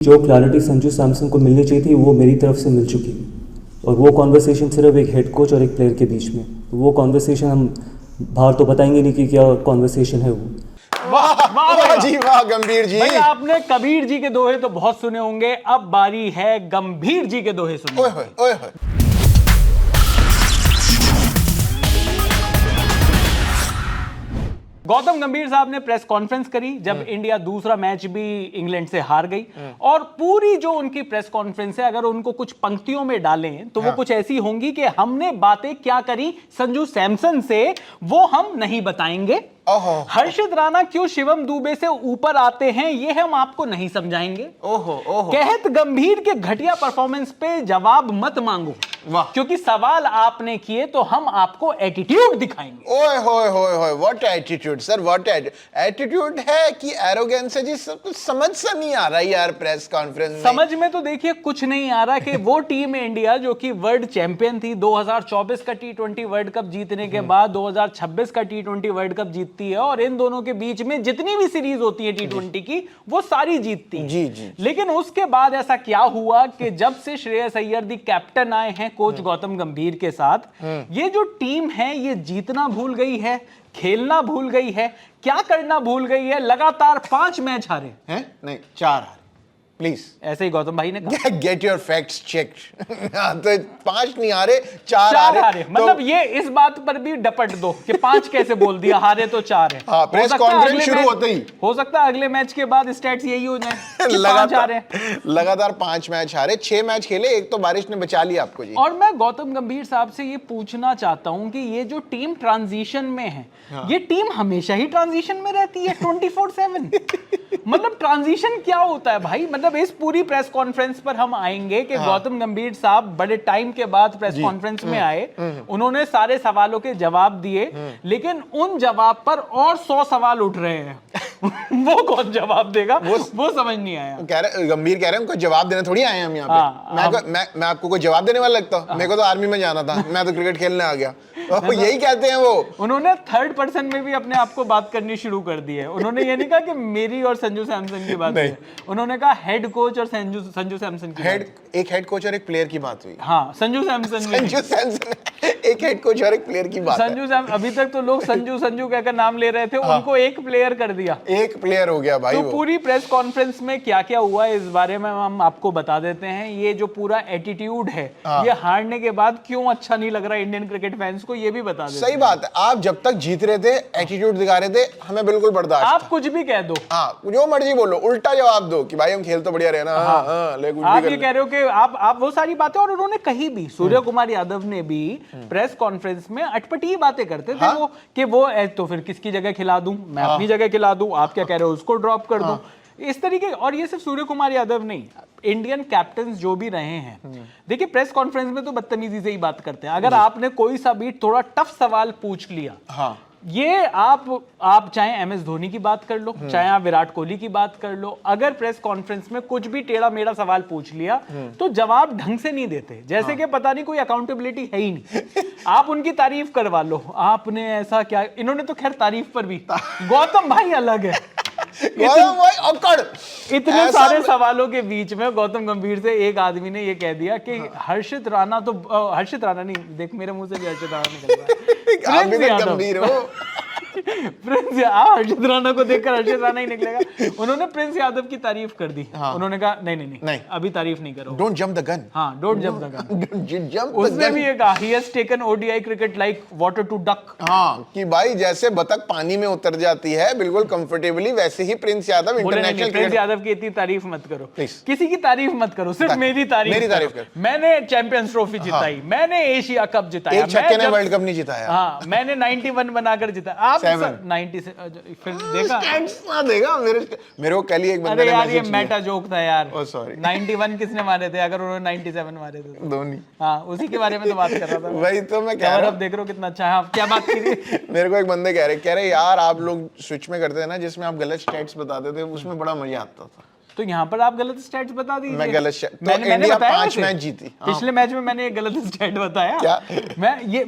जो क्लैरिटी संजू सैमसन को मिलनी चाहिए थी वो मेरी तरफ से मिल चुकी है। और वो कॉन्वर्सेशन सिर्फ एक हेड कोच और एक प्लेयर के बीच में, वो कॉन्वर्सेशन हम बाहर तो बताएंगे नहीं कि क्या कॉन्वर्सेशन है वो। वाह जी वाह गंभीर जी। भाई आपने कबीर जी के दोहे तो बहुत सुने होंगे, अब बारी है गंभीर जी के दोहे सुनने। ओए होए ओए होए। गौतम गंभीर साहब ने प्रेस कॉन्फ्रेंस करी जब इंडिया दूसरा मैच भी इंग्लैंड से हार गई, और पूरी जो उनकी प्रेस कॉन्फ्रेंस है अगर उनको कुछ पंक्तियों में डालें तो वो कुछ ऐसी होंगी कि हमने बातें क्या करी संजू सैमसन से वो हम नहीं बताएंगे। हर्षित राणा क्यों शिवम दुबे से ऊपर आते हैं ये हम आपको नहीं समझाएंगे। ओहो ओहो। कहत गंभीर के घटिया परफॉर्मेंस पे जवाब मत मांगो, वाह। क्योंकि सवाल आपने किए तो हम आपको एटीट्यूड दिखाएंगे। ओए होए होए होए, what attitude sir, what attitude है कि एरोगेंस है जी। सब कुछ समझ सा नहीं आ रहा यार प्रेस कॉन्फ्रेंस में। समझ में तो देखिए कुछ नहीं आ रहा कि वो टीम इंडिया जो कि वर्ल्ड चैंपियन थी 2024 का टी20 वर्ल्ड कप जीतने के बाद 2026 का टी20 वर्ल्ड कप जीतती है, और इन दोनों के बीच में जितनी भी सीरीज होती है टी20 की वो सारी जीतती है। जी जी। लेकिन उसके बाद ऐसा क्या हुआ कि जब से श्रेयस अय्यर दी कैप्टन आए हैं कोच गौतम गंभीर के साथ, ये जो टीम है ये जीतना भूल गई है, खेलना भूल गई है, क्या करना भूल गई है। लगातार 5 मैच हारे हैं, नहीं 4 हारे। प्लीज ऐसे ही गौतम भाई ने कहा। Get your facts checked. तो 5 नहीं हारे, 4 हारे। हारे। मतलब ये इस बात पर भी डपट दो कि 5 कैसे बोल दिया, हारे तो 4 है। हाँ, प्रेस कॉन्फ्रेंस शुरू होते ही हो सकता है अगले मैच के बाद स्टैट्स यही हो जाए कि 5 हारे। लगातार 5 मैच हारे, 6 मैच खेले, एक तो बारिश ने बचा लिया आपको जी। और मैं गौतम गंभीर साहब से ये पूछना चाहता हूं कि ये जो टीम ट्रांजिशन में है, ये टीम हमेशा ही ट्रांजिशन में रहती है 24/7। मतलब ट्रांजिशन क्या होता है भाई। मतलब इस पूरी प्रेस कॉन्फ्रेंस पर हम आएंगे कि गौतम गंभीर साहब बड़े टाइम के बाद प्रेस कॉन्फ्रेंस में आए, उन्होंने सारे सवालों के जवाब दिए, लेकिन उन जवाब पर और 100 सवाल उठ रहे हैं। वो कौन जवाब देगा वो समझ नहीं आया। गंभीर कह रहे हैं उनको जवाब देने थोड़ी आए हैं हम यहाँ पे। मैं आपको कोई जवाब देने वाला लगता हूँ? मेरे को तो आर्मी में जाना था, मैं तो क्रिकेट खेलने आ गया। वो यही कहते हैं वो। उन्होंने 3rd पर्सन में भी अपने आप को बात करनी शुरू कर दी है। उन्होंने ये नहीं कहा कि मेरी और संजू सैमसन की बात है, उन्होंने कहा हेड कोच और संजू सैमसन की। एक हेड कोच और एक प्लेयर की बात हुई। हाँ, संजू सैमसन एक हेड कोच और एक प्लेयर की बात। संजू सैमसन अभी तक तो लोग संजू कहकर नाम ले रहे थे, उनको एक प्लेयर कर दिया, एक प्लेयर हो गया भाई। तो पूरी प्रेस कॉन्फ्रेंस में क्या क्या हुआ इस बारे में हम आपको बता देते हैं। ये जो पूरा एटीट्यूड है ये हारने के बाद क्यों अच्छा नहीं लग रहा इंडियन क्रिकेट फैंस को, ये भी बता देते हैं। सही बात है, आप जब तक जीत रहे थे एटीट्यूड दिखा रहे थे, हमें बिल्कुल बर्दाश्त। आप कुछ भी कह दो, हाँ जो मर्जी बोलो, उल्टा जवाब दो कि भाई हम खेल तो बढ़िया रहे ना। आप ये कह रहे हो कि आप वो सारी बातें, और उन्होंने कही भी, सूर्य कुमार यादव ने भी प्रेस कॉन्फ्रेंस में अटपटी बातें करते थे वो कि वो तो फिर किसकी जगह खिला दूं, मैं अपनी जगह खिला दूं, आप क्या कह रहे हो उसको ड्रॉप कर दूं, इस तरीके। और ये सिर्फ सूर्य कुमार यादव नहीं, इंडियन कैप्टन जो भी रहे हैं, देखिए प्रेस कॉन्फ्रेंस में तो बदतमीजी से ही बात करते हैं। अगर आपने कोई सा भी थोड़ा टफ सवाल पूछ लिया, ये आप चाहे एमएस धोनी की बात कर लो, चाहे आप विराट कोहली की बात कर लो, अगर प्रेस कॉन्फ्रेंस में कुछ भी टेढ़ा मेढ़ा सवाल पूछ लिया तो जवाब ढंग से नहीं देते, जैसे कि पता नहीं कोई अकाउंटेबिलिटी है ही नहीं। आप उनकी तारीफ करवा लो, आपने ऐसा क्या, इन्होंने तो खैर तारीफ पर भी, गौतम भाई अलग है। इतने सारे सवालों के बीच में गौतम गंभीर से एक आदमी ने ये कह दिया कि हर्षित राणा नहीं, देख मेरे मुंह से भी हर्षित राणा निकल रहा है। आप भी तो गंभीर हो। प्रिंस हर्षित राणा को देखकर हर्षित राणा ही निकलेगा। उन्होंने प्रिंस यादव की तारीफ कर दी। उन्होंने कहा नहीं अभी तारीफ नहीं करो, डोंट जंप द गन। हाँ, डोंट जंप द गन। उसने भी ये कहा he has taken ODI cricket like water to duck. हाँ, कि भाई जैसे बतख पानी में उतर जाती है बिल्कुल कंफर्टेबली, वैसे ही Prince Yadav international. Prince Yadav की इतनी तारीफ मत करो, किसी की तारीफ मत करो, सिर्फ मेरी तारीफ करो। मैंने चैंपियंस ट्रॉफी जिताई, मैंने एशिया कप जिताया, एक छक्के ने वर्ल्ड कप नहीं जिताया। हाँ, मैंने 91 बनाकर जिताया, आप 90 से फिर देखा मेरे को कल ही एक बंदे ने यार ये मेटा जोक था यार। Oh sorry. 91 किसने मारे थे? अगर उन्होंने 97 मारे थे धोनी। हाँ, उसी के बारे में तो बात कर रहा था। वही तो मैं कह रहा हूं। अब देख रहे हो कितना अच्छा है। क्या बात की? मेरे को एक बंदे कह रहे यार आप लोग स्विच में करते थे ना जिसमें आप गलत स्टैट्स बताते थे, उसमें बड़ा मजा आता था। तो यहाँ पर आप गलत स्टैट्स बता दीजिए। मैं गलत तो मैंने इंडिया बताया 5 ना मैच जीती। पिछले मैच में मैंने एक गलत स्टैट बताया क्या?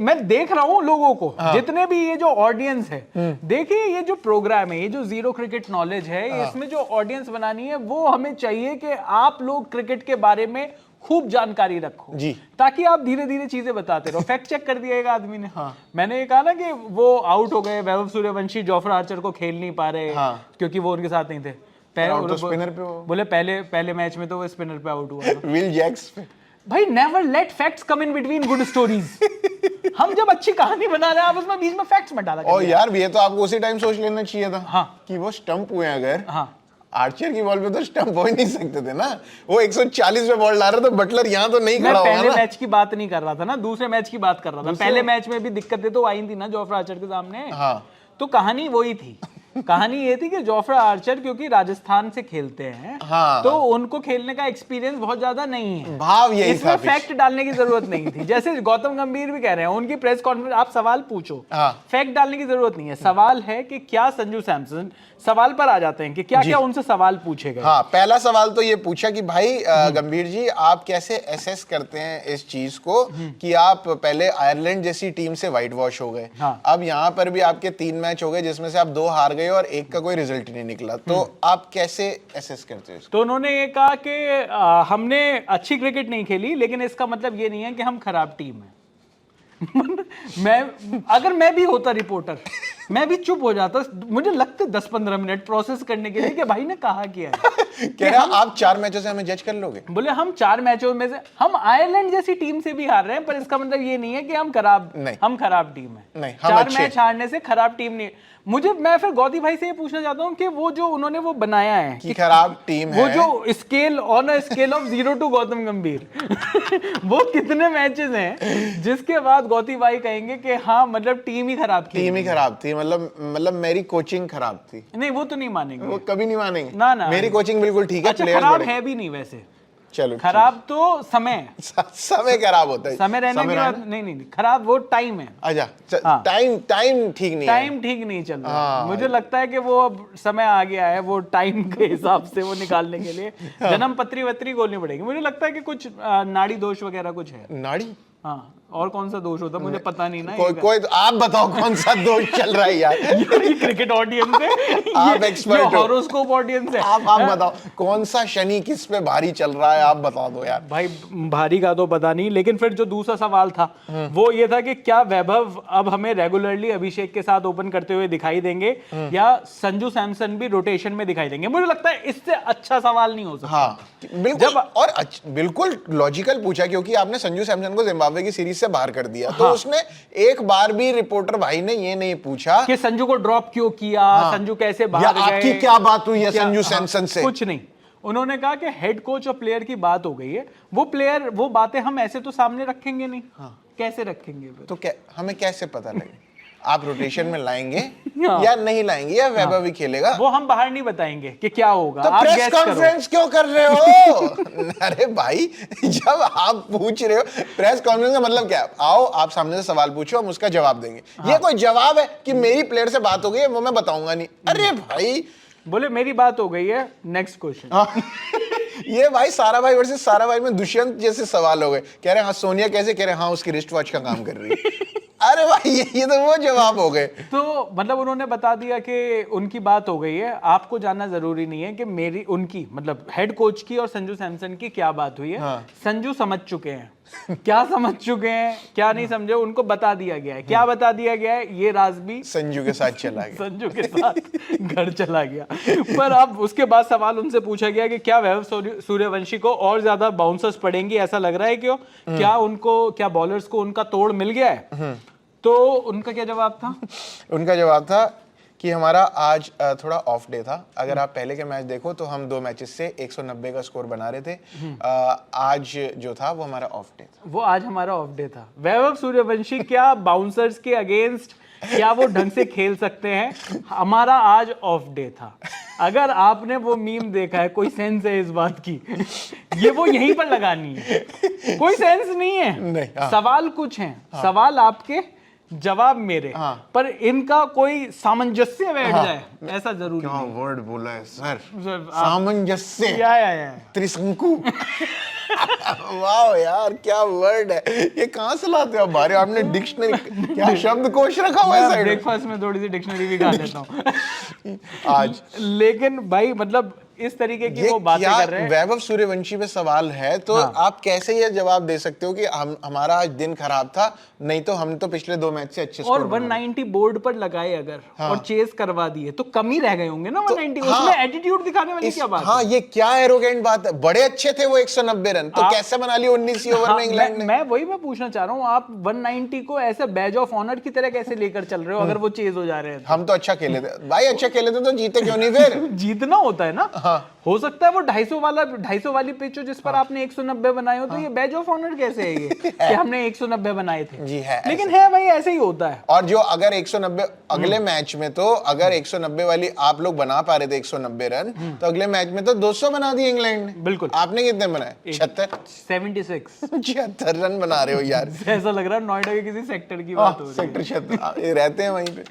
मैं देख रहा हूँ लोगों को, जितने भी ये जो ऑडियंस है, देखिए ये जो प्रोग्राम है, ये जो जीरो क्रिकेट नॉलेज है, इसमें जो ऑडियंस बनानी है वो हमें चाहिए कि आप लोग क्रिकेट के बारे में खूब जानकारी रखो जी, ताकि आप धीरे धीरे चीजें बताते रहो। फैक्ट चेक कर दिया एक आदमी ने। मैंने ये कहा ना कि वो आउट हो गए, वैभव सूर्यवंशी जोफ्रा आर्चर को खेल नहीं पा रहे क्योंकि वो उनके साथ नहीं थे। तो स्पिनर पे बोले पहले मैच में तो वो स्पिनर पे आउट हुआ था। विल जैक्स पे। भाई never let facts come in between good stories. हम जब अच्छी कहानी बना रहे हैं आप उसमें बीच में फैक्ट्स मत डाला। और यार ये तो आपको उसी टाइम सोच लेना चाहिए था कि वो स्टंप हुए अगर आर्चर की बॉल पे तो स्टंप हो ही नहीं सकते थे ना। वो 140 पे बॉल ला रहे तो बटलर यहाँ तो नहीं खड़ा होगा ना। पहले मैच की बात नहीं कर रहा था ना, दूसरे मैच की बात कर रहा था। पहले मैच में भी दिक्कतें तो आई थी ना जोफ्रा आर्चर के सामने। तो कहानी वही थी। कहानी ये थी कि जोफ्रा आर्चर क्योंकि राजस्थान से खेलते हैं तो उनको खेलने का एक्सपीरियंस बहुत ज्यादा नहीं है। भाव यही था। इसमें फैक्ट डालने की जरूरत नहीं थी। जैसे गौतम गंभीर भी कह रहे हैं, उनकी प्रेस कॉन्फ्रेंस आप सवाल पूछो, फैक्ट डालने की जरूरत नहीं है। सवाल है कि क्या संजू सैमसन, सवाल पर आ जाते हैं कि क्या क्या उनसे सवाल पूछे गए। पहला सवाल तो ये पूछा कि भाई गंभीर जी आप कैसे एसेस करते हैं इस चीज को कि आप पहले आयरलैंड जैसी टीम से व्हाइट वॉश हो गए, अब यहाँ पर भी आपके 3 मैच हो गए जिसमें से आप 2 हार गए और 1 का कोई रिजल्ट नहीं निकला, तो आप कैसे एसेस करते हो इसको? तो उन्होंने ये कहा कि हमने अच्छी क्रिकेट नहीं खेली लेकिन इसका मतलब ये नहीं है कि हम खराब टीम है। अगर मैं भी होता रिपोर्टर मैं भी चुप हो जाता। मुझे लगते 10-15 मिनट प्रोसेस करने के लिए कि भाई ने कहा क्या है। कह रहा आप 4 मैचों से हमें जज कर लोगे? बोले हम 4 मैचों में से हम आयरलैंड जैसी टीम से भी हार रहे हैं पर इसका मतलब ये नहीं है कि हम खराब टीम है। नहीं, 4 मैच हारने से खराब टीम नहीं। मैं फिर गौती भाई से ये पूछना चाहता हूँ कि वो जो उन्होंने वो बनाया है कि खराब टीम है, वो जो scale on a scale of 0 two Gautam Gambhir वो कितने मैचेस हैं जिसके बाद गौती भाई कहेंगे कि हाँ मतलब टीम ही खराब थी, मतलब मेरी कोचिंग खराब थी? नहीं वो तो नहीं मानेंगे, वो कभी नहीं मानेंगे ना। मेरी कोचिंग बिल्कुल ठीक है। अच्छा, खराब है भी नहीं वैसे। चलो खराब तो समय खराब होता है, समय रहने के बाद नहीं खराब वो टाइम है। अच्छा टाइम ठीक नहीं चल रहा। मुझे लगता है कि वो अब समय आ गया है वो टाइम के हिसाब से वो निकालने के लिए जन्म पत्री वत्री खोलनी पड़ेगी। मुझे लगता है कि कुछ नाड़ी दोष वगैरह कुछ है। नाड़ी? हाँ, और कौन सा दोष होता मुझे पता नहीं ना। कोई तो आप बताओ कौन सा दोष चल रहा है यार। ये क्रिकेट ऑडियंस है, आप एक्सपर्ट हो, हॉरोस्कोप ऑडियंस है। आप बताओ कौन सा शनि किस पे भारी चल रहा है, आप बता दो यार। भाई भारी का तो पता नहीं, लेकिन फिर जो दूसरा सवाल था वो ये था कि क्या वैभव अब हमें रेगुलरली अभिषेक के साथ ओपन करते हुए दिखाई देंगे या संजू सैमसन भी रोटेशन में दिखाई देंगे। मुझे लगता है इससे अच्छा सवाल नहीं हो सकता। बिल्कुल, और बिल्कुल लॉजिकल पूछा क्योंकि आपने संजू सैमसन को जिम्बाब्वे की सीरीज से बाहर कर दिया। तो उसने एक बार भी रिपोर्टर भाई ने ये नहीं पूछा कि संजू को ड्रॉप क्यों किया, संजू कैसे बाहर गए, आपकी क्या बात हुई है संजू सैमसन से। कुछ नहीं। उन्होंने कहा कि हेड कोच और प्लेयर की बात हो गई है, वो बातें हम ऐसे तो सामने रखेंगे नहीं। कैसे रखेंगे तो हमें कैसे पता लगे आप रोटेशन में लाएंगे या नहीं लाएंगे या वैभव ही खेलेगा? वो हम बाहर नहीं बताएंगे कि क्या होगा। तो आप प्रेस कॉन्फ्रेंस क्यों कर रहे हो? अरे भाई जब आप पूछ रहे हो, प्रेस कॉन्फ्रेंस का मतलब क्या है? आओ आप सामने से सवाल पूछो, हम उसका जवाब देंगे। ये कोई जवाब है कि मेरी प्लेयर से बात हो गई है वो मैं बताऊंगा नहीं? अरे भाई बोले मेरी बात हो गई है, नेक्स्ट क्वेश्चन। ये भाई सारा भाई वर्सेस सारा भाई में दुष्यंत जैसे सवाल हो गए। कह रहे हाँ सोनिया कैसे, कह रहे हाँ उसकी रिस्ट वॉच का काम कर रही है। अरे भाई ये तो वो जवाब हो गए। तो मतलब उन्होंने बता दिया कि उनकी बात हो गई है, आपको जानना जरूरी नहीं है कि उनकी मतलब हेड कोच की और संजू सैमसन की क्या बात हुई है। संजू समझ चुके हैं क्या समझ चुके हैं क्या नहीं समझे, उनको बता दिया गया है। क्या बता दिया गया है ये राज भी संजू के साथ चला गया। संजू के साथ घर चला गया। पर अब उसके बाद सवाल उनसे पूछा गया कि क्या वैभव सूर्यवंशी को और ज्यादा बाउंसर्स पड़ेंगी, ऐसा लग रहा है क्यों, क्या बॉलर्स को उनका तोड़ मिल गया है। तो उनका क्या जवाब था? उनका जवाब था कि हमारा आज थोड़ा ऑफ डे था। अगर आप पहले के मैच देखो तो हम 2 मैचेस से 190 का स्कोर बना रहे थे। आज जो था वो हमारा ऑफ डे था। वो आज हमारा ऑफ डे था। वैभव सूर्यवंशी क्या बाउंसर्स के अगेंस्ट क्या वो ढंग से खेल सकते हैं? हमारा आज ऑफ डे था। अगर आपने वो मीम देखा है, कोई सेंस है इस बात की? ये वो यहीं पर लगानी है, कोई सेंस नहीं है। नहीं, सवाल कुछ हैं। सवाल आपके जवाब मेरे, हाँ। पर इनका कोई सामंजस्य बैठ जाए ऐसा जरूरी क्या नहीं। वर्ड बोला है सर, सर, सामंजस्य, या। त्रिशंकु। वाह यार क्या वर्ड है ये, कहाँ से लाते हो आप बाहर? आपने डिक्शनरी क्या शब्दकोश रखा हुआ है साइड में? ब्रेकफास्ट में थोड़ी सी डिक्शनरी भी खा लेता हूँ आज। लेकिन भाई मतलब इस तरीके की वो बातें कर रहे हैं। वैभव सूर्यवंशी पे सवाल है तो आप कैसे ये जवाब दे सकते हो कि हमारा आज दिन खराब था, नहीं तो हम तो पिछले 2 मैच से अच्छे और 190 बोर्ड पर लगाए अगर और चेस करवा दिए तो कम ही रह गए होंगे ना 190। उसमें एटीट्यूड दिखाने वाली क्या बात है? ये क्या एरोगेंट बात है? बड़े अच्छे थे वो 190 रन, तो कैसे बना लिए 19 ओवर में इंग्लैंड ने? मैं पूछना चाह रहा हूँ, आप 190 को ऐसे बैज ऑफ ऑनर की तरह कैसे लेकर चल रहे हो अगर वो चेज हो जा रहे हैं? हम तो अच्छा खेले थे भाई, अच्छा खेले थे तो जीते क्यों नहीं फिर? जीतना होता है ना। हो सकता है वो 250 वाली पिच हो जिस पर आपने 190 बनाए हो, तो ये बैज ऑफ ऑनर कैसे है ये कि हमने 190 बनाए थे? जी है, लेकिन है भाई, ऐसे ही होता है। और जो अगर 190 अगले मैच में, तो अगर 190 वाली आप लोग बना पा रहे थे 190 रन, तो अगले मैच में तो 200 बना दिए इंग्लैंड ने। बिल्कुल। आपने कितने बनाए? 76 76 रन बना रहे हो यार। ऐसा लग रहा है नोएडा के किसी सेक्टर की बात हो रही है। सेक्टर 76 रहते हैं वहीं पे।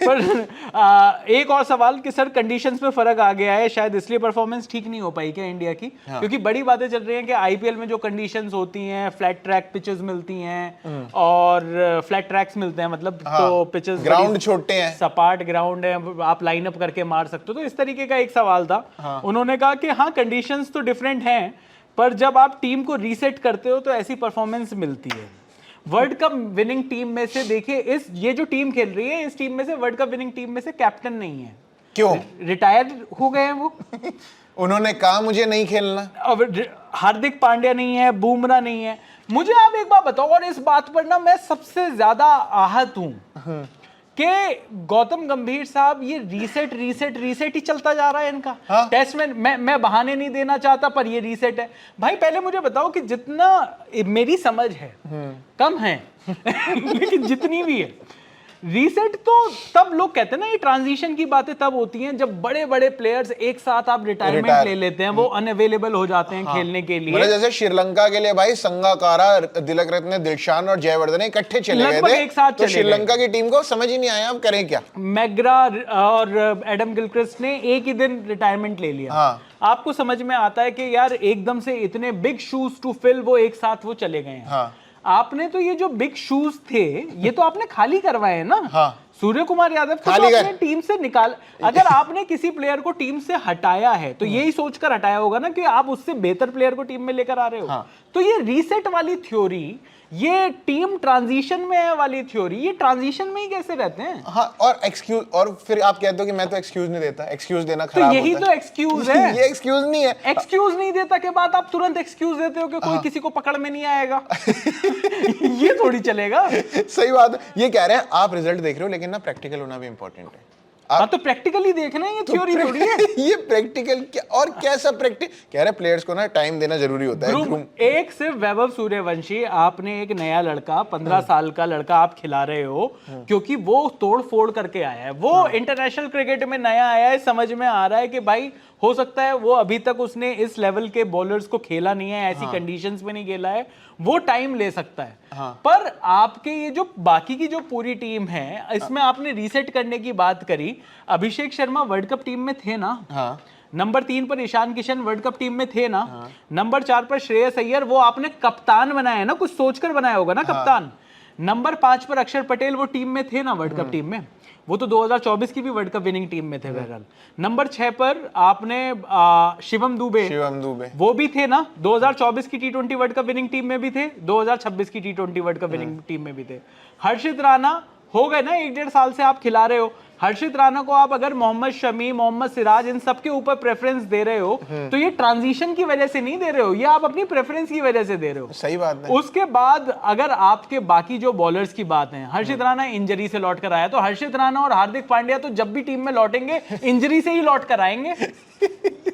पर एक और सवाल कि सर कंडीशंस में फर्क आ गया है, शायद इसलिए परफॉर्मेंस ठीक नहीं हो पाई क्या इंडिया की? क्योंकि बड़ी बातें चल रही हैं कि आईपीएल में जो कंडीशंस होती हैं, फ्लैट ट्रैक पिचेस मिलती हैं और फ्लैट ट्रैक्स मिलते हैं, मतलब तो पिचेस ग्राउंड छोटे हैं, सपाट ग्राउंड है, आप लाइन अप करके मार सकते हो। तो इस तरीके का एक सवाल था। उन्होंने कहा कि हाँ कंडीशंस तो डिफरेंट हैं, पर जब आप टीम को रीसेट करते हो तो ऐसी परफॉर्मेंस मिलती है। वर्ल्ड कप विनिंग टीम में से देखिए, ये जो टीम खेल रही है, इस टीम में से वर्ल्ड कप विनिंग टीम में से कैप्टन नहीं है। क्यों? रिटायर हो गए हैं वो। उन्होंने कहा मुझे नहीं खेलना। अब हार्दिक पांड्या नहीं है, बुमराह नहीं है। मुझे आप एक बात बताओ, और इस बात पर ना मैं सबसे ज्यादा आहत हूं कि गौतम गंभीर साहब, ये रीसेट ही चलता जा रहा है इनका। टेस्ट में मैं बहाने नहीं देना चाहता, पर ये रीसेट है। भाई पहले मुझे बताओ कि जितना मेरी समझ है, कम है लेकिन जितनी भी है, रीसेट तो तब लोग कहते हैं ना, ये ट्रांजिशन की बातें तब होती हैं जब बड़े बड़े प्लेयर्स एक साथ आप रिटायरमेंट ले लेते हैं, वो अनअवेलेबल हो जाते हैं खेलने के लिए। मतलब जैसे श्रीलंका के लिए भाई संगाकारा, तिलक रत्ने, दिलशान और जयवर्धन इकट्ठे चले गए थे, एक साथ तो श्रीलंका की टीम को समझ ही नहीं आया अब करें क्या। मैग्रा और एडम गिलक्रिस्ट ने एक ही दिन रिटायरमेंट ले लिया। आपको समझ में आता है कि यार एकदम से इतने बिग शूज टू फिल वो एक साथ वो चले गए हैं। आपने तो ये जो बिग शूज थे, ये तो आपने खाली करवाए हैं ना। सूर्य कुमार यादव को तो आपने टीम से निकाल, अगर आपने किसी प्लेयर को टीम से हटाया है तो यही सोचकर हटाया होगा ना कि आप उससे बेहतर प्लेयर को टीम में लेकर आ रहे हो। तो ये रीसेट वाली थ्योरी, ये टीम ट्रांजिशन में है वाली थ्योरी, ये ट्रांजिशन में ही कैसे रहते हैं? हाँ, और एक्सक्यूज, और फिर आप कहते हो कि मैं तो एक्सक्यूज नहीं देता, एक्सक्यूज देना खराब तो यही होता तो एक्सक्यूज है। ये एक्सक्यूज नहीं है। एक्सक्यूज नहीं देता के बाद आप तुरंत एक्सक्यूज देते हो कि कोई किसी को पकड़ में नहीं आएगा। ये थोड़ी चलेगा। सही बात है। ये कह रहे हैं आप रिजल्ट देख रहे हो, लेकिन ना प्रैक्टिकल होना भी इंपॉर्टेंट है। हाँ, तो प्रैक्टिकली देखना है, ये थ्योरी थोड़ी है। ये प्रैक्टिकल क्या, और कैसा प्रैक्टिस? कह रहे प्लेयर्स को ना टाइम देना जरूरी होता है। एक सिर्फ वैभव सूर्यवंशी, आपने एक नया लड़का, 15 साल का लड़का आप खिला रहे हो क्योंकि वो तोड़ फोड़ करके आया है, वो इंटरनेशनल क्रिकेट में नया आया है। समझ में आ रहा है कि भाई हो सकता है वो अभी तक उसने इस लेवल के बॉलर्स को खेला नहीं है, ऐसी कंडीशंस में नहीं खेला है, वो टाइम ले सकता है। पर आपके ये जो बाकी की जो पूरी टीम है, इसमें आपने रीसेट करने की बात करी। Abhishek Sharma world cup team में थे ना, नंबर 3 पर Ishan Kishan world cup team में थे ना, नंबर 4 पर श्रेयस अय्यर, वो आपने कप्तान बनाया है ना, कुछ सोचकर बनाया होगा ना कप्तान। नंबर 5 पर अक्षर पटेल, वो टीम में थे ना वर्ल्ड कप टीम में, वो तो 2024 की भी वर्ल्ड कप विनिंग टीम में थे बहरहाल। नंबर 6 पर आपने शिवम दुबे, वो भी थे ना, 2024 की T20 world cup winning team में भी थे, 2026 की T20 world cup winning team में भी थे। हर्षित राणा हो गए ना, 1-1.5 साल से आप खिला रहे हो। हर्षित राणा को आप अगर मोहम्मद शमी, मोहम्मद सिराज, इन सब के ऊपर प्रेफरेंस दे रहे हो तो ये ट्रांजिशन की वजह से नहीं दे रहे हो, ये आप अपनी प्रेफरेंस की वजह से दे रहे हो। सही बात है। उसके बाद अगर आपके बाकी जो बॉलर्स की बात है, हर्षित राणा इंजरी से लौट कर आया, तो हर्षित राणा और हार्दिक पांड्या तो जब भी टीम में लौटेंगे इंजरी से ही लौट कर आएंगे।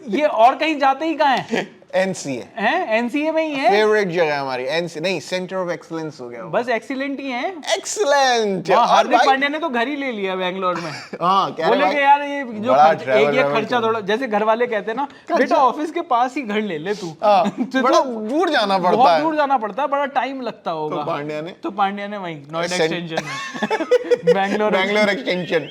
ये और कहीं जाते ही कहाँ है? एनसीए हैं, एनसीए में ही है। फेवरेट जगह हमारी, एनसी नहीं, सेंटर ऑफ एक्सीलेंस हो गया वो। बस एक्सीलेंट ही है। एक्सीलेंट। हार्दिक पांड्या ने तो घर ही ले लिया बैंगलोर में। हाँ, कह रहे बोले भाई, कि यार ये जो बड़ा एक travel ये travel खर्चा थोड़ा, जैसे घर वाले कहते हैं ना, बेटा ऑफिस के पास ही घर ले ले तू। तो बड़ा दूर जाना पड़ता बहुत है। दूर जाना पड़ता है, बड़ा टाइम लगता होगा। तो पांड्या ने वहीं नोएडा एक्सटेंशन में बैंगलोर एक्सटेंशन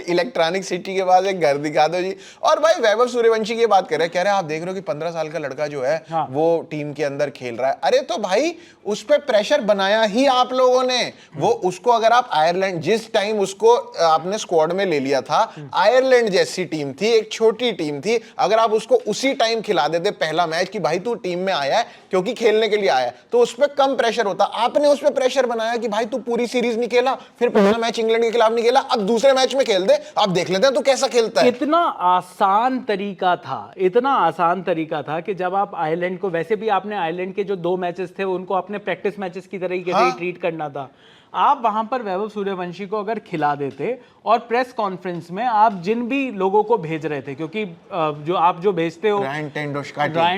इलेक्ट्रॉनिक सिटी के पास एक घर दिखा दो जी। और भाई वैभव सूर्यवंशी की बात कर रहे हैं, कह रहे हैं आप देख रहे हो कि 15 साल का लड़का जो है वो टीम के अंदर खेल रहा है। अरे तो भाई उस पे प्रेशर बनाया ही आप लोगों ने। वो उसको अगर आप आयरलैंड, जिस टाइम उसको आपने स्क्वाड में ले लिया था, आयरलैंड जैसी टीम थी, एक छोटी टीम थी, अगर आप उसको उसी टाइम खिला देते पहला मैच कि भाई तू टीम में आया है क्योंकि खेलने के लिए आया है, तो उस पर कम प्रेशर होता। आपने उस पर प्रेशर बनाया कि भाई तू पूरी सीरीज नहीं खेला, फिर पहला मैच इंग्लैंड के खिलाफ नहीं खेला, अब दूसरे मैच में खेल दे, आप देख लेते हैं तू कैसा खेलता है। इतना आसान तरीका था, इतना आसान तरीका था कि जब आप आयरलैंड को, वैसे भी आपने आयरलैंड के जो 2 मैचेस थे उनको आपने प्रैक्टिस मैचेस की तरीके से ही ट्रीट करना था। आप वहां पर वैभव सूर्यवंशी को अगर खिला देते और प्रेस कॉन्फ्रेंस में आप जिन भी लोगों को भेज रहे थे, क्योंकि जो भेजते हो, रायन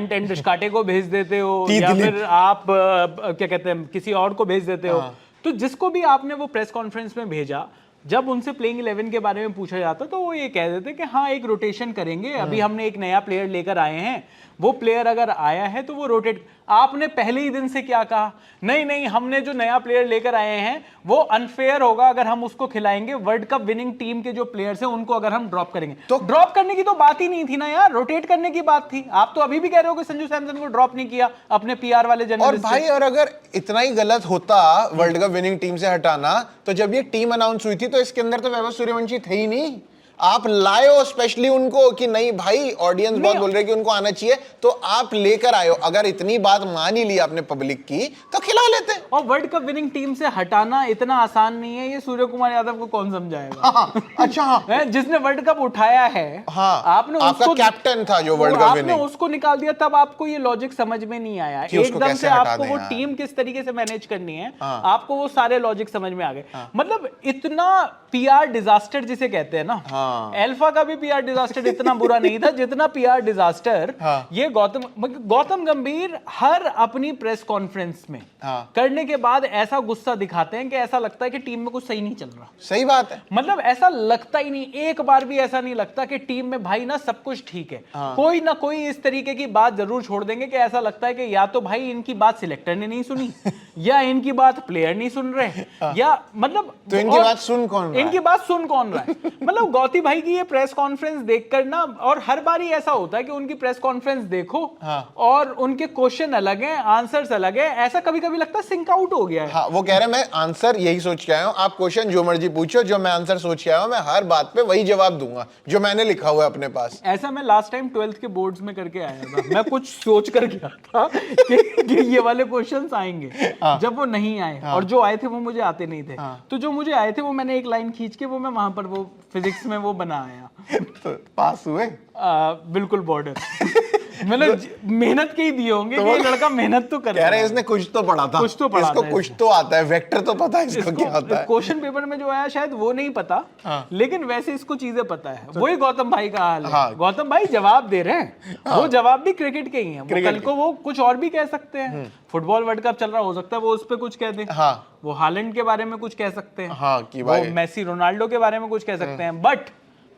टेंडुलकर को भेज देते हो या फिर आप क्या कहते हैं किसी और को भेज देते हो, तो जिसको भी आपने वो प्रेस कॉन्फ्रेंस में भेजा, जब उनसे प्लेइंग 11 के बारे में पूछा जाता तो वो ये कह देते कि हाँ एक रोटेशन करेंगे, अभी हमने एक नया प्लेयर लेकर आए हैं, वो प्लेयर अगर आया है तो वो रोटेट। आपने पहले ही दिन से क्या कहा, नहीं हमने जो नया प्लेयर लेकर आए हैं वो अनफेयर होगा अगर हम उसको खिलाएंगे, वर्ल्ड कप विनिंग टीम के जो प्लेयर्स हैं उनको अगर हम ड्रॉप करेंगे। तो ड्रॉप करने की तो बात ही नहीं थी ना यार, रोटेट करने की बात थी। आप तो अभी भी कह रहे हो कि संजू सैमसन को ड्रॉप नहीं किया अपने पीआर वाले जर्नलिस्ट। और भाई और अगर इतना ही गलत होता वर्ल्ड कप विनिंग टीम से हटाना, तो जब ये टीम अनाउंस हुई थी तो इसके अंदर तो वैभव सूर्यवंशी थे ही नहीं। आप लाए हो स्पेशली उनको कि नहीं भाई ऑडियंस बहुत बोल रहे कि उनको आना चाहिए, तो आप लेकर आए हो। अगर इतनी बात मान ही ली आपने पब्लिक की तो खिला लेते। और वर्ल्ड कप विनिंग टीम से हटाना इतना आसान नहीं है, ये सूर्य कुमार यादव को कौन समझाएगा। अच्छा जिसने वर्ल्ड कप उठाया है, आपने उसको, कैप्टन था जो वर्ल्ड कप विनिंग, आपने उसको निकाल दिया, तब आपको ये लॉजिक समझ में नहीं आया। एकदम से आपको वो टीम किस तरीके से मैनेज करनी है, आपको वो सारे लॉजिक समझ में आ गए। मतलब इतना पीआर डिजास्टर जिसे कहते हैं ना, अल्फा का भी पीआर डिजास्टर इतना बुरा नहीं था जितना पीआर डिजास्टर ये गौतम गंभीर हर अपनी प्रेस कॉन्फ्रेंस में करने के बाद ऐसा गुस्सा दिखाते हैं कि ऐसा लगता है कि टीम में कुछ सही नहीं चल रहा। सही बात है, मतलब ऐसा लगता ही नहीं, एक बार भी ऐसा नहीं लगता कि टीम में भाई ना सब कुछ ठीक है। कोई ना कोई इस तरीके की बात जरूर छोड़ देंगे कि ऐसा लगता है कि या तो भाई इनकी बात सिलेक्टर ने नहीं सुनी या इनकी बात प्लेयर नहीं सुन रहे, या मतलब तो इनकी बात सुन कौन रहा है? इनकी बात सुन कौन रहा है? मतलब गौती भाई की ये प्रेस कॉन्फ्रेंस देखकर ना, और हर बार ही ऐसा होता है कि उनकी प्रेस कॉन्फ्रेंस देखो और उनके क्वेश्चन अलग हैं, आंसर्स अलग है, ऐसा कभी कभी लगता है सिंक आउट हो गया है। हाँ, वो कह रहे हैं मैं आंसर यही सोच के आया हूं, आप क्वेश्चन जो मर्जी पूछो, जो मैं आंसर सोच के आया हूं मैं हर बात पे वही जवाब दूंगा जो मैंने लिखा हुआ है अपने पास। ऐसा मैं लास्ट टाइम 12th के बोर्ड्स में करके आया था, मैं कुछ सोच कर गया था कि ये वाले क्वेश्चंस आएंगे, जब वो नहीं आए और जो आए थे वो मुझे आते नहीं थे, तो जो मुझे आए थे वो मैंने एक लाइन खींच के वो मैं वहां पर वो फिजिक्स में वो बनाया। तो पास हुए? बिल्कुल बॉर्डर। मतलब मेहनत के ही दिए होंगे कि ये लड़का मेहनत तो कर रहा है। कह रहे इसने कुछ तो पढ़ा था, कुछ तो पढ़ा इसको था, कुछ तो आता है, वेक्टर तो पता है इसको क्या आता है। क्वेश्चन पेपर में जो आया शायद वो नहीं पता, लेकिन वैसे इसको चीजें पता है। वही गौतम भाई का हाल है। गौतम भाई जवाब दे रहे हैं, वो जवाब भी क्रिकेट के ही हैं। वो कल को वो कुछ और भी कह सकते हैं, फुटबॉल वर्ल्ड कप चल रहा हो सकता है वो उस पर कुछ कह दे, वो हालैंड के बारे में कुछ कह सकते हैं, वो मेसी रोनाल्डो के बारे में कुछ कह सकते हैं, बट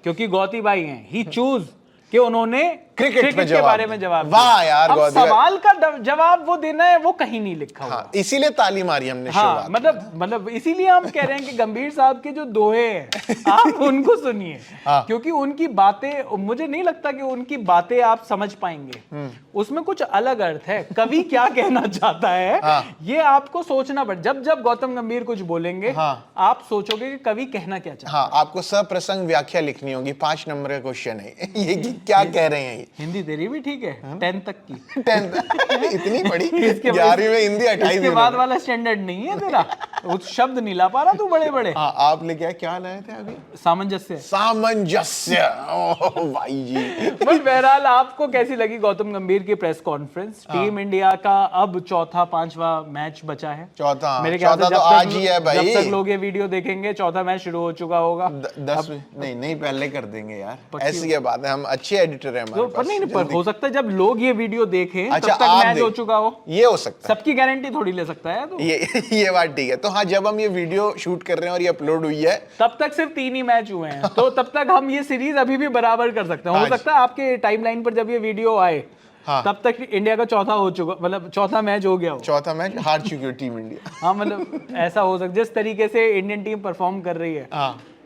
क्योंकि गौती भाई हैं, ही चूज कि उन्होंने क्रिकेट के बारे में जवाब दिया। वाह यार, अब सवाल का जवाब वो देना है वो कहीं नहीं लिखा हुआ। इसीलिए ताली मारी हमने। मतलब इसीलिए हम कह रहे हैं कि गंभीर साहब के जो दोहे हैं आप उनको सुनिए, क्योंकि उनकी बातें, मुझे नहीं लगता कि उनकी बातें आप समझ पाएंगे, उसमें कुछ अलग अर्थ है। कवि क्या कहना चाहता है ये आपको सोचना पड़े। जब गौतम गंभीर कुछ बोलेंगे आप सोचोगे कि कवि कहना क्या चाहता है। आपको सप्रसंग व्याख्या लिखनी होगी, 5 नंबर का क्वेश्चन है ये, क्या कह रहे हैं। हिंदी तेरी भी ठीक है 10th तक की, 10th इतनी बड़ी, 11वीं में हिंदी 28वीं इसके बाद वाला स्टैंडर्ड नहीं है तेरा, उस शब्द नहीं ला पा रहा तू बड़े बड़े। आप लेके क्या लाए थे अभी? सामंजस्य। ओह भाई जी। बहरहाल आपको कैसी लगी गौतम गंभीर की प्रेस कॉन्फ्रेंस? टीम इंडिया का अब चौथा 5वां मैच बचा है। चौथा मेरे ख्याल से तो आज ही है भाई। जब तक लोग ये वीडियो देखेंगे चौथा मैच शुरू हो चुका होगा। 10 नहीं पहले कर देंगे यार, ऐसी है बात है, हम अच्छे एडिटर हैं हमारे पास। पर नहीं पर हो सकता है जब लोग ये वीडियो देखें अच्छा, तब तक मैच हो चुका हो, ये हो सकता है। सबकी गारंटी थोड़ी ले सकता है तो ये बात ठीक है। तो हाँ, जब हम ये वीडियो शूट कर रहे हैं और ये अपलोड हुई है तब तक सिर्फ 3 ही मैच हुए हैं, तो तब तक हम ये सीरीज अभी भी बराबर कर सकते हैं। हो सकता है आपके टाइमलाइन पर जब ये वीडियो आए तब तक इंडिया का चौथा हो चुका, मतलब चौथा मैच हो गया हो, चौथा मैच हार चुकी हो टीम इंडिया। हाँ मतलब ऐसा हो सकता, जिस तरीके से इंडियन टीम परफॉर्म कर रही है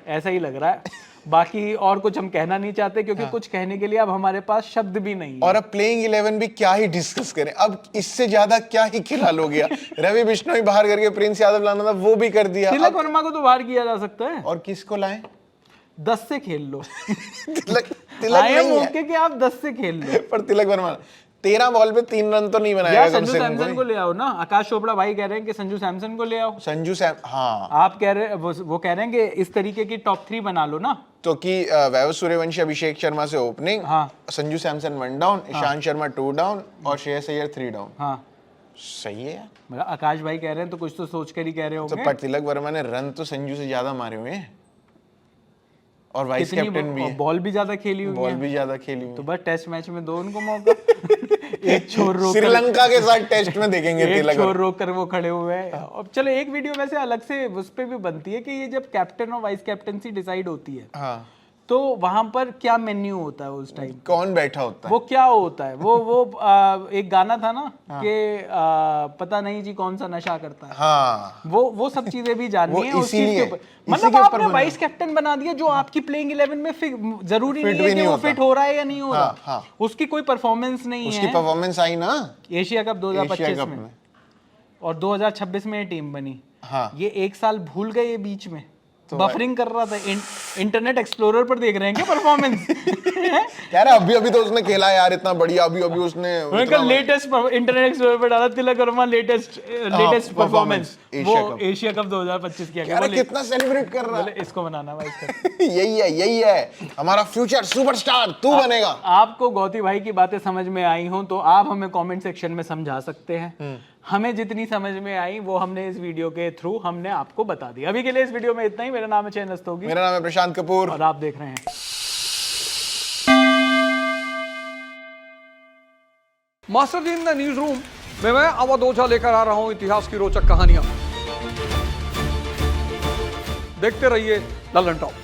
ऐसा ही लग रहा है। बाकी और कुछ हम कहना नहीं चाहते क्योंकि कुछ कहने के लिए अब हमारे पास शब्द भी नहीं है। और अब प्लेइंग 11 भी क्या ही डिस्कस करें, अब इससे ज्यादा क्या ही खिलाल हो गया। रवि बिश्नोई बाहर करके प्रिंस यादव लाना था, वो भी कर दिया। तिलक वर्मा को तो बाहर किया जा सकता है। और किसको लाए? 10 से खेल लो। तिलक नहीं है कि आप 10 से खेल लो, पर तिलक वर्मा 13 बॉल पे 3 रन तो नहीं बनाएगा। संजू सैमसन को ले आओ ना। आकाश चोपड़ा भाई कह रहे हैं कि संजू सैमसन को ले आओ। हाँ, आप कह रहे वो कह रहे हैं कि इस तरीके की टॉप 3 बना लो ना, तो कि वैभव सूर्यवंशी अभिषेक शर्मा से opening, Sanju Samson 1 down, Ishant Sharma 2 down और श्रेयस अय्यर 3 डाउन। हाँ सही है। मतलब आकाश भाई कह रहे हैं तो कुछ तो सोच कर ही कह रहे होंगे। तो पर तिलक वर्मा ने रन तो संजू से ज्यादा मारे हुए हैं और वाइस कैप्टन भी है, बॉल भी ज्यादा खेली हुई है, बॉल भी ज्यादा खेली हुई। तो बस टेस्ट मैच में दो उनको मौका। एक छोर रोक श्रीलंका के साथ टेस्ट में देखेंगे एक छोर रोक कर वो खड़े हुए हैं। अब चलो एक वीडियो वैसे अलग से उस पे भी बनती है कि ये जब कैप्टन और वाइस कैप्टनसी डिसाइड होती है हाँ, तो वहां पर क्या मेन्यू होता है उस टाइम, कौन बैठा होता है, वो क्या होता है, वो एक गाना था ना कि पता नहीं जी कौन सा नशा करता है। हाँ, वो सब चीजें भी जाननी है उस चीज के ऊपर। इसी मतलब के ऊपर आपने वाइस कैप्टन बना दिया जो आपकी प्लेइंग 11 में जरूरी नहीं है कि वो फिट हो रहा है या नहीं हो रहा, उसकी कोई परफॉर्मेंस नहीं है। उसकी परफॉर्मेंस आई ना एशिया कप 2025 में और 2026 में ये टीम बनी। ये 1 साल भूल गए ये बीच में, बफरिंग कर रहा था। इंटरनेट एक्सप्लोरर पर देख रहे हैं क्या परफॉर्मेंस? यार अभी तो उसने खेला यार इतना बढ़िया, अभी उसने लेटेस्ट इंटरनेट एक्सप्लोरर पर डाला तिलक वर्मा लेटेस्ट परफॉर्मेंस, वो एशिया कप 2025 किया गया। कितना सेलिब्रेट कर रहा है, इसको बनाना भाई। यही है हमारा फ्यूचर सुपरस्टार, तू बनेगा। आपको गौती भाई की बातें समझ में आई हो तो आप हमें कमेंट सेक्शन में समझा सकते हैं। हमें जितनी समझ में आई वो हमने इस वीडियो के थ्रू हमने आपको बता दी। अभी के लिए इस वीडियो में इतना ही। मेरा नाम है चयन रस्तोगी, मेरा नाम है प्रशांत कपूर और आप देख रहे हैं master ji in the news room में मैं अवध ओझा लेकर आ रहा हूं इतिहास की रोचक कहानियां। देखते रहिए ललन टॉप।